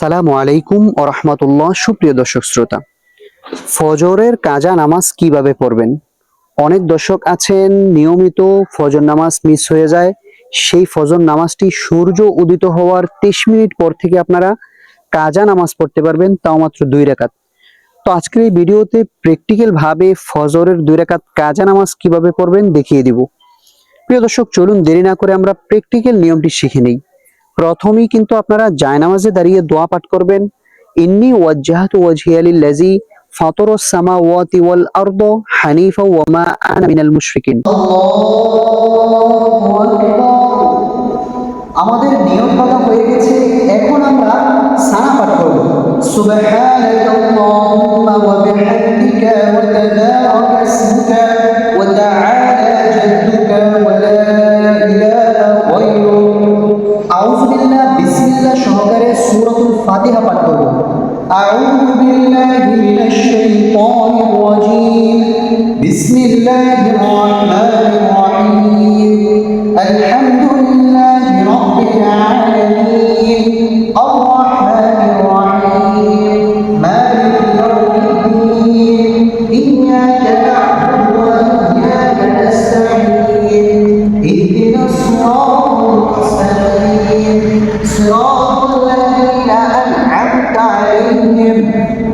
আসসালামু আলাইকুম ওয়া রাহমাতুল্লাহ। সুপ্রিয় দর্শক শ্রোতা, ফজরের কাজা নামাজ কিভাবে পড়বেন? অনেক দর্শক আছেন নিয়মিত ফজর নামাজ মিস হয়ে যায়। সেই ফজর নামাজটি সূর্য উদিত হওয়ার 30 মিনিট পর থেকে আপনারা কাজা নামাজ পড়তে পারবেন, তাও মাত্র 2 রাকাত। তো আজকের এই ভিডিওতে প্র্যাকটিক্যাল ভাবে ফজরের 2 রাকাত কাজা নামাজ কিভাবে পড়বেন দেখিয়ে দিব। প্রিয় দর্শক, চলুন দেরি না করে আমরা প্র্যাকটিক্যাল নিয়মটি শিখে নেই। প্রথমেই কিন্তু আপনারা জায়নামাজে দাঁড়িয়ে দোয়া পাঠ করবেন। ইন্নী ওয়াজ্জাহতু ওয়াজহিয়া লিল্লাযী ফাতারাস সামাওয়াতি ওয়াল আরদ হানিফা ওয়া মা আনা মিনাল মুশরিকিন। আমাদের নিয়ম করা হয়ে গেছে, এখন আমরা সানা পাঠ করব। সুবহানাল্লাহুম্মা ওয়া বিহামদিকা ওয়া তাবারাকা ইসমুকা ওয়া তাআলা জাদ্দুকা ওয়া লা ইলাহা গায়রুক। আউযু বিল্লাহ বিসমিল্লাহ সহকারে সূরাতুল ফাতিহা পাঠ করব। আউযু বিল্লাহি মিনাশ শাইতানির রাজীম। বিসমিল্লাহির রাহমানির রাহিম। আলহামদুলিল্লাহি রাব্বিল আলামিন। আর রাহমানির রাহিম। মালিকি ইয়াউমিদ্দিন। ইয়্যাকা না'বুদু ওয়া ইয়্যাকা নাস্তাঈন। ইহদিনাস সিরাতাল মুস্তাকিম। সিরাতাল লাযীনা আন'আমতা আলাইহিম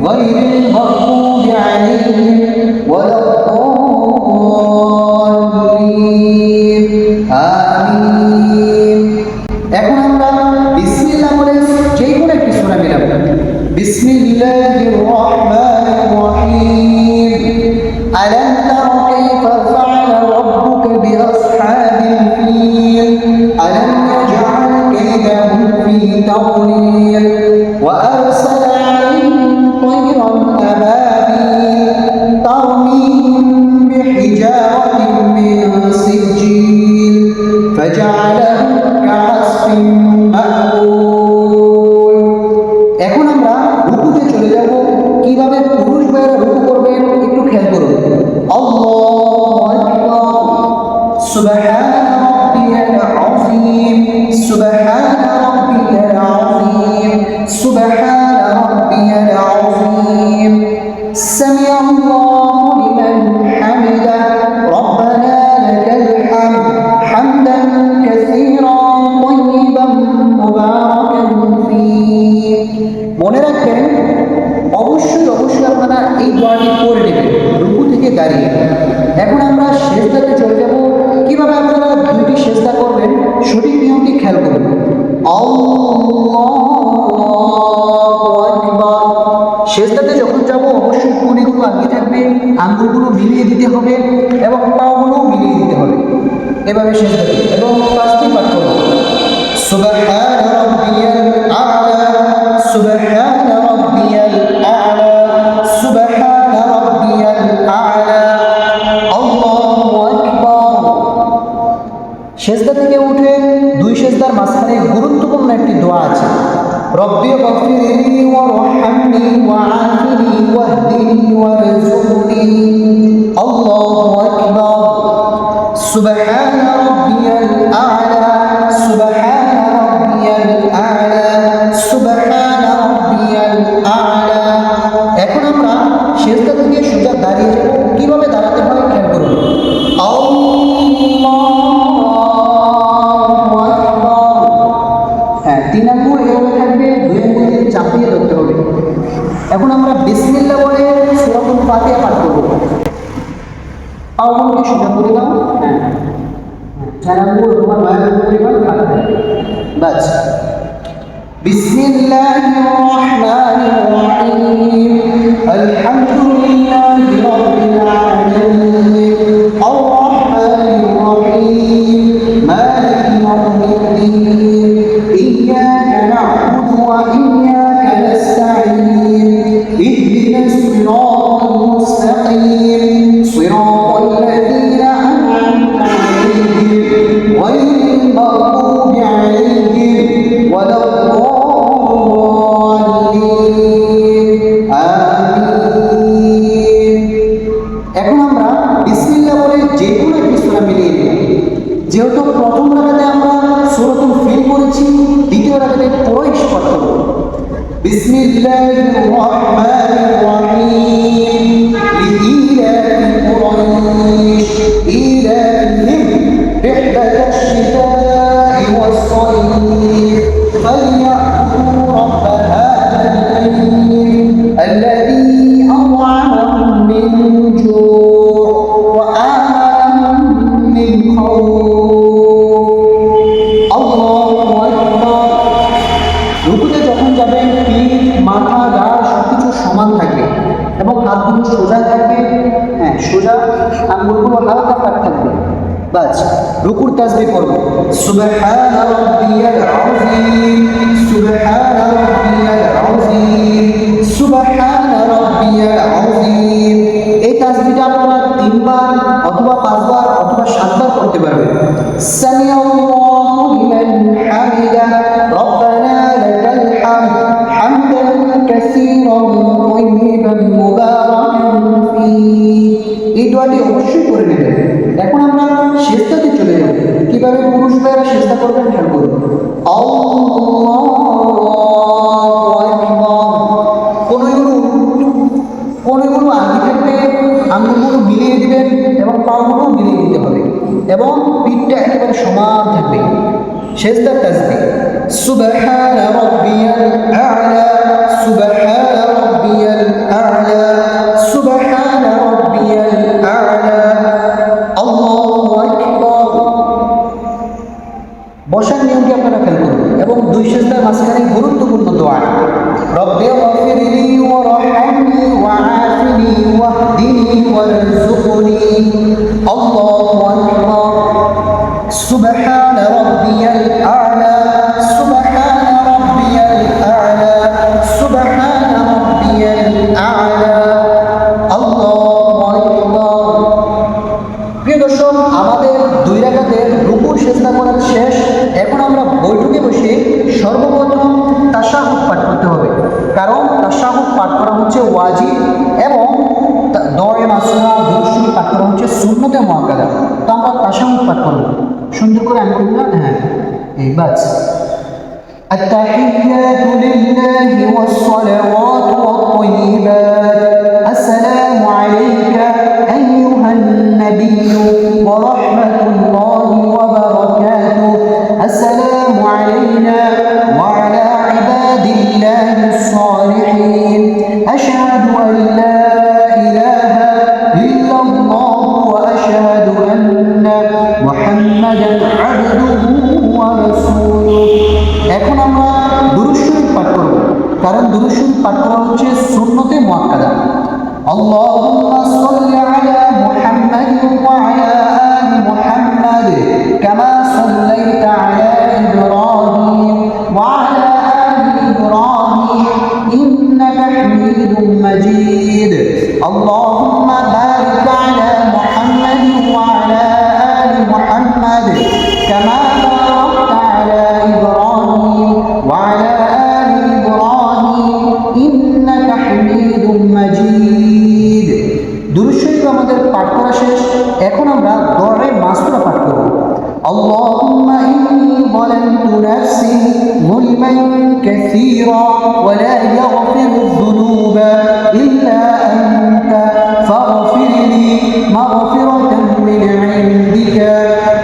গায়রিল মাগদুবি আলাইহিম ওয়ালাদ-দাল্লিন। আমিন। এখন আমরা বিসমিল্লাহ বলে যে কোনো একটি সূরা মিলাবো। বিসমিল্লাহির রাহমানির রাহিম। আলাম তারা কাইফা ফাআলা রাব্বুকা বিআসহাবিল ফিল। আলাম ইয়াজআল কাইদাহুম ফি তাদলিল ওয়া আরসালা আলাইহিম তায়রান আবাবিল তারমীহুম বিহিজারাতিন মিন সিজ্জিল ফাজআলাহুম কা'আসফিন মা'কুল। এখন আমরা রুকুতে চলে যাব। কিভাবে পুরুষ ভাইরা রুকু করবেন একটু খেয়াল করুন। আল্লাহু আকবার। সুবহান রাব্বিয়াল আযীম। সুবহান রাব্বিয়াল আযীম। সুবহান রাব্বিয়াল আযীম। সামিআল্লাহু লিমান হামিদাহ। রব্বানা লাকাল হামদ হামদান কাসীরান তাইয়িবান মুবারাকান ফীহ। মনে রাখবেন, অবশ্যই আপনারা এই দোয়াটি পড়ে নেবেন রুকু থেকে দাঁড়িয়ে। এখন আমরা সেজদাতে চলে যাব। কিভাবে আপনারা দুইটি সেজদা করবেন সঠিক নিয়মটি খেয়াল করুন। আল্লাহু আকবার। সেজদাতে যখন যাব অবশ্যই কনুইগুলো আগে থাকবে, আঙ্গুলগুলো মিলিয়ে দিতে হবে এবং পাগুলো মিলিয়ে দিতে হবে। এভাবে সেজদাতে এবং তাসবিহ পাঠ করব। সুবহান রাব্বিয়াল আ'লা। সুবহান রাব্বিয়াল আ'লা। সুবহান রাব্বিয়াল আ'লা। আল্লাহু আকবার। সেজদা থেকে উঠে দুই সেজদার মাঝখানে গুরুত্বপূর্ণ একটি দোয়া আছে। রব্বি গফিরলি ওয়ারহামনি ওয়াআফিনি ওয়াহদিনি ওয়ারযুকনি। আল্লাহু আকবার। সুবহান রাব্বিয়াল আ'লা। সুবহান রাব্বিয়াল আ'লা। সুবহান রাব্বিয়াল আ'লা। এখন আমরা সেজদা থেকে সোজা দাঁড়িয়ে যাব। কিভাবে দাঁড়াতে হয় খেয়াল করুন। আল্লাহু আকবার। হ্যাঁ, 3 আঙ্গুল এভাবে থাকবে, 2 আঙ্গুল দিয়ে চাপিয়ে ধরতে হবে। এখন আমরা বিসমিল্লাহ বলে সূরাতুল ফাতিহা পাঠ করব। পাগুলোকে সোজা করে দাও। হ্যাঁ, 4 আঙ্গুল তোমার বায়াঙ্গুল পরিমাণ থাকবে। বাস। বিসমিল্লাহির রাহমানির রাহিম। আলহামদুলিল্লাহি রাব্বিল আলামিন। আর রাহমানির রাহিম। মালিকি ইয়াউমিদ্দিন। ইয়্যাকা না'বুদু ওয়া ইয়্যাকা নাস্তাঈন। ইহদিনাস সিরাতাল মুস্তাকিম। সিরাতাল লাযীনা আন'আমতা আলাইহিম গায়রিল মাগদুবি আলাইহিম ওয়ালাদ-দাল্লিন। বিসমিল্লাহির রহমানির রহিম লিইলাফি কুরাইশ ইলাফিহিম রিহলাতাশ শিতাই ওয়াস সাইফ ফালইয়াবুদু রাব্ব হাযাল বাইত আল্লাযী আত'আমাহুম মিন জু' ওয়া আমানাহুম মিন খাউফ। আল্লাহু আকবার। রুকুতে যখন যাবেন পিঠ, মাথা, গা সবকিছু সমান থাকবে এবং হাতগুলো সোজা থাকবে। হ্যাঁ, সোজা, আঙ্গুলগুলো হালকা ফাঁক থাকবে। বাস রুকুর তাসবিহ করব, সুবহানা রাব্বিয়াল আযীম, সুবহানা রাব্বিয়াল আযীম, সুবহানা রাব্বিয়াল আযীম। এই তাসবিহটা আপনারা 3 বার অথবা 5 বার অথবা 7 বার করতে পারবেন। সামিআল্লাহু লিমান হামিদা রব্বানা লাকাল হামদ হামদান কাসীরান তাইয়িবান মুবারাকান ফীহি। এই দোয়াটি অবশ্যই করে নেবেন। এখন আমরা সিজদাতে চলে যাব। কিভাবে পুরুষ ভাইরা সিজদা করবেন খেয়াল করুন। আল্লাহু আকবার। কোনগুলো আগে থাকবে, আঙ্গুলগুলো মিলিয়ে দিবেন এবং পাগুলো মিলিয়ে দিতে হবে এবং পিঠটা একেবারে সমান থাকবে। সিজদার তাসবিহ সুবহানা রাব্বিয়াল আ'লা, সুবহানা রাব্বিয়াল আ'লা, সুবহানা রাব্বিয়াল আ'লা। আল্লাহু আকবার। বসার নিয়মটি আপনারা খেয়াল করুন এবং 2 সিজদার মাঝখানে গুরুত্বপূর্ণ দোয়া রব্বি গফিরলি ওয়ারহামনি ওয়াআফিনি ওয়াহদিনি ওয়ারযুকনি। আল্লাহু আকবার। সুবহানা রাব্বিয়াল আ'লা, সুবহানা রাব্বিয়াল আ'লা, সুবহানা রাব্বিয়াল আ'লা। আল্লাহু আকবার। প্রিয় দর্শক, আমাদের 2 রাকাতের রুকু সিজদা করা শেষ। এখন আমরা বৈঠকে বসে সর্বপ্রথম তাশাহুদ পাঠ করতে হবে, কারণ তাশাহুদ পাঠ করা হচ্ছে ওয়াজিব এবং দোয়া মাসুরা দুরূদ পাঠ করা হচ্ছে সুন্নতে মুআক্কাদা। তো আমরা তাশাহুদ পাঠ করব। সুন্দর করে আমি বললাম, হ্যাঁ এই বাস। التحيات لله والصلوات والطيبات السلام عليك أيها النبي ورحمة الله وبركاته السلام علينا وعلى عباد الله الصالحين أشهد أن لا إله إلا الله وأشهد أن محمدا عبده ورسوله। এখন আমরা দুরূদ শরীফ পাঠ করব, কারণ দুরূদ শরীফ পাঠ করা হচ্ছে সুন্নতে মুআক্কাদা। আল্লাহুম্মা সাল্লি আলা মুহাম্মাদ ওয়া আলা আলি মুহাম্মাদ কামা সাল্লাইতা আলা ইব্রাহিম ওয়া আলা আলি ইব্রাহিম ইন্নাকা হামিদুম মাজিদ। আল্লাহুম্মা বারিক আলা মুহাম্মাদ ওয়া আলা আলি মুহাম্মাদ কামা বারাকতা আলা ইব্রাহিম ওয়া আলা আলি ইব্রাহিম ইন্নাকা হামিদুম মাজিদ। দুরূদ শরীফ আমাদের পাঠ করা শেষ। এখন আমরা দোয়া মাসুরা পাঠ করব। আল্লাহুম্মা ইন্নী যালামতু নাফসি যুলমান কাসীরা ওয়া লা ইয়াগফিরু যুনুবা ইল্লা আনতা ফাগফিরলি মাগফিরাতান মিন ইনদিকা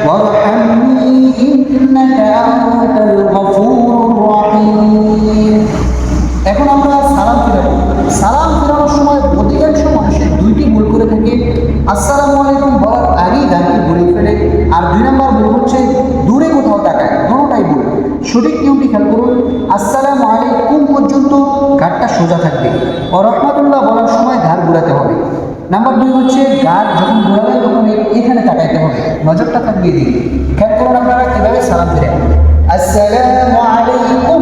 ওয়ারহামনি ইন্নাকা আনতাল গফুরুর রহিম। এখন আমরা সালাম ফিরাবো। সালাম ফেরানোর সময় অধিকাংশ মানুষের 2টি ভুল করে থাকে। আসসালামু আলাইকুম বলার আগেই দাঁড়িয়ে ঘুরে ফেলে, আর 2 নম্বর ভুল হচ্ছে দূরে কোথাও তাকায়। দুটোটাই ভুল। সঠিক নিয়মটি খেয়াল করুন। আসসালামু আলাইকুম পর্যন্ত ঘাড়টা সোজা থাকবে। ও রহমাতুল্লাহ বলার সময় ঘাড় ঘুরাতে হবে। নাম্বার 2 হচ্ছে ঘাড় যখন ঘুরাবে তখন এখানে তাকাইতে হবে, নজরটা থাকবে এদিকে। খেয়াল করুন আপনারা কিভাবে সালাম ফিরে। আসসালামু আলাইকুম